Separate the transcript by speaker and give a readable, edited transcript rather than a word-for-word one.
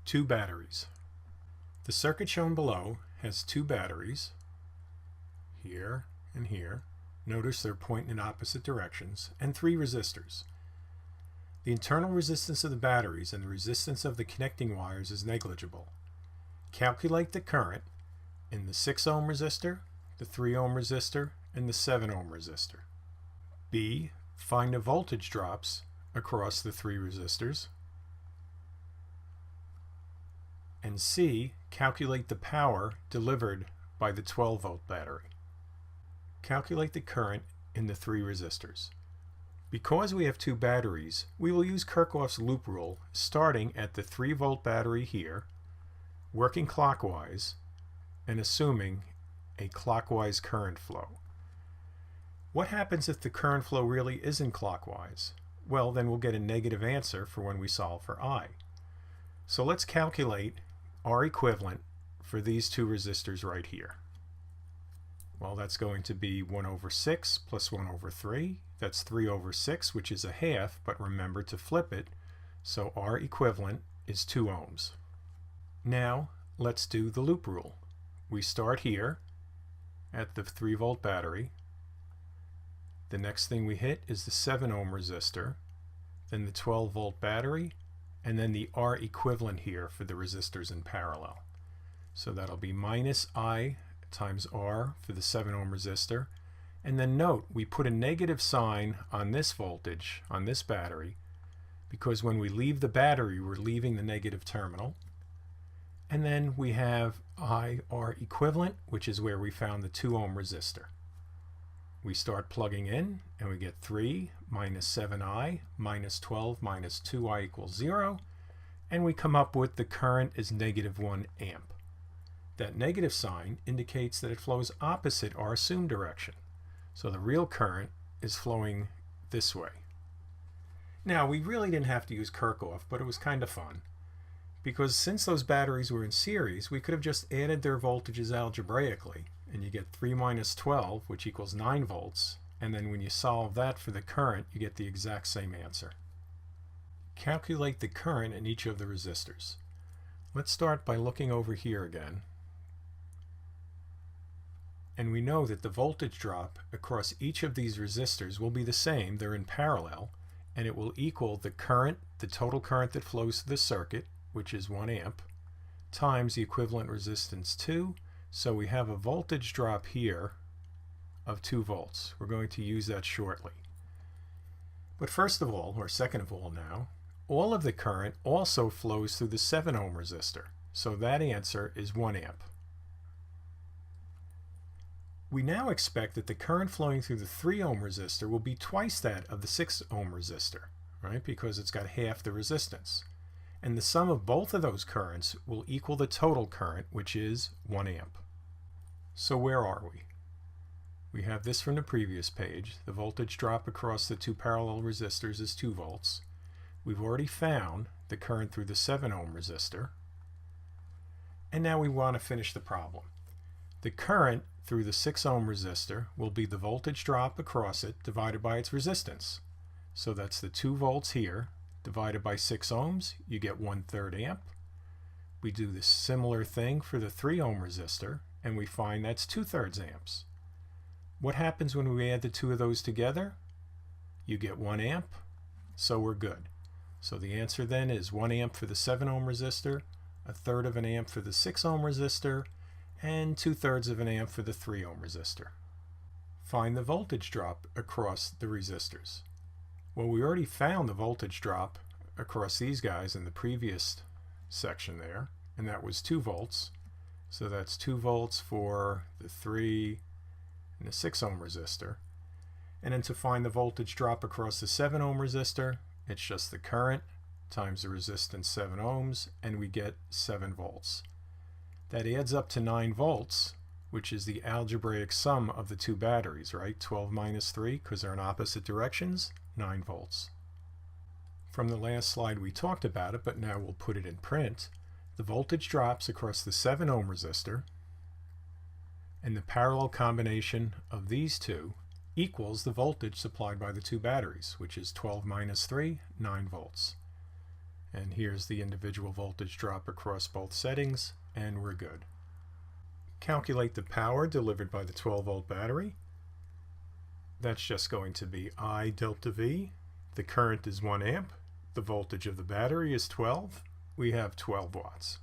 Speaker 1: Two batteries. The circuit shown below has two batteries, here and here. Notice they're pointing in opposite directions, and three resistors. The internal resistance of the batteries and the resistance of the connecting wires is negligible. Calculate the current in the 6 ohm resistor, the 3 ohm resistor, and the 7 ohm resistor. B. Find the voltage drops across the three resistors. And C. Calculate the power delivered by the 12-volt battery. Calculate the current in the three resistors. Because we have two batteries, we will use Kirchhoff's loop rule starting at the 3-volt battery here, working clockwise, and assuming a clockwise current flow. What happens if the current flow really isn't clockwise? Well, then we'll get a negative answer for when we solve for I. So let's calculate R equivalent for these two resistors right here. Well, that's going to be 1 over 6 plus 1 over 3. That's 3 over 6, which is a half, but remember to flip it, so R equivalent is 2 ohms. Now, let's do the loop rule. We start here at the 3-volt battery. The next thing we hit is the 7 ohm resistor, then the 12-volt battery, and then the R equivalent here for the resistors in parallel. So that'll be minus I times R for the 7 ohm resistor. And then note, we put a negative sign on this voltage, on this battery, because when we leave the battery, we're leaving the negative terminal. And then we have IR equivalent, which is where we found the 2 ohm resistor. We start plugging in, and we get 3 minus 7I minus 12 minus 2I equals 0. And we come up with the current is negative 1 amp. That negative sign indicates that it flows opposite our assumed direction. So the real current is flowing this way. Now, we really didn't have to use Kirchhoff, but it was kind of fun. Because since those batteries were in series, we could have just added their voltages algebraically, and you get 3 minus 12, which equals 9 volts, and then when you solve that for the current, you get the exact same answer. Calculate the current in each of the resistors. Let's start by looking over here again. And we know that the voltage drop across each of these resistors will be the same. They're in parallel, and it will equal the current, the total current that flows through the circuit, which is 1 amp, times the equivalent resistance 2. So we have a voltage drop here of 2 volts. We're going to use that shortly. But first of all, or second of all now, all of the current also flows through the 7 ohm resistor. So that answer is 1 amp. We now expect that the current flowing through the 3 ohm resistor will be twice that of the 6 ohm resistor, right? Because it's got half the resistance. And the sum of both of those currents will equal the total current, which is 1 amp. So where are we? We have this from the previous page. The voltage drop across the two parallel resistors is 2 volts. We've already found the current through the 7 ohm resistor. And now we want to finish the problem. The current through the 6 ohm resistor will be the voltage drop across it divided by its resistance. So that's the 2 volts here divided by 6 ohms, you get 1/3 amp. We do the similar thing for the 3 ohm resistor, and we find that's 2/3 amps. What happens when we add the two of those together? You get 1 amp, so we're good. So the answer then is 1 amp for the 7 ohm resistor, 1/3 of an amp for the 6 ohm resistor, and 2/3 of an amp for the 3 ohm resistor. Find the voltage drop across the resistors. Well, we already found the voltage drop across these guys in the previous section there, and that was 2 volts. So that's 2 volts for the 3 and the 6 ohm resistor. And then to find the voltage drop across the 7 ohm resistor, it's just the current times the resistance 7 ohms, and we get 7 volts. That adds up to 9 volts, which is the algebraic sum of the two batteries, right? 12 minus 3, because they're in opposite directions, 9 volts. From the last slide we talked about it, but now we'll put it in print. The voltage drops across the 7 ohm resistor, and the parallel combination of these two equals the voltage supplied by the two batteries, which is 12 minus 3, 9 volts. And here's the individual voltage drop across both settings, and we're good. Calculate the power delivered by the 12-volt battery. That's just going to be I delta V. The current is 1 amp. The voltage of the battery is 12. We have 12 watts.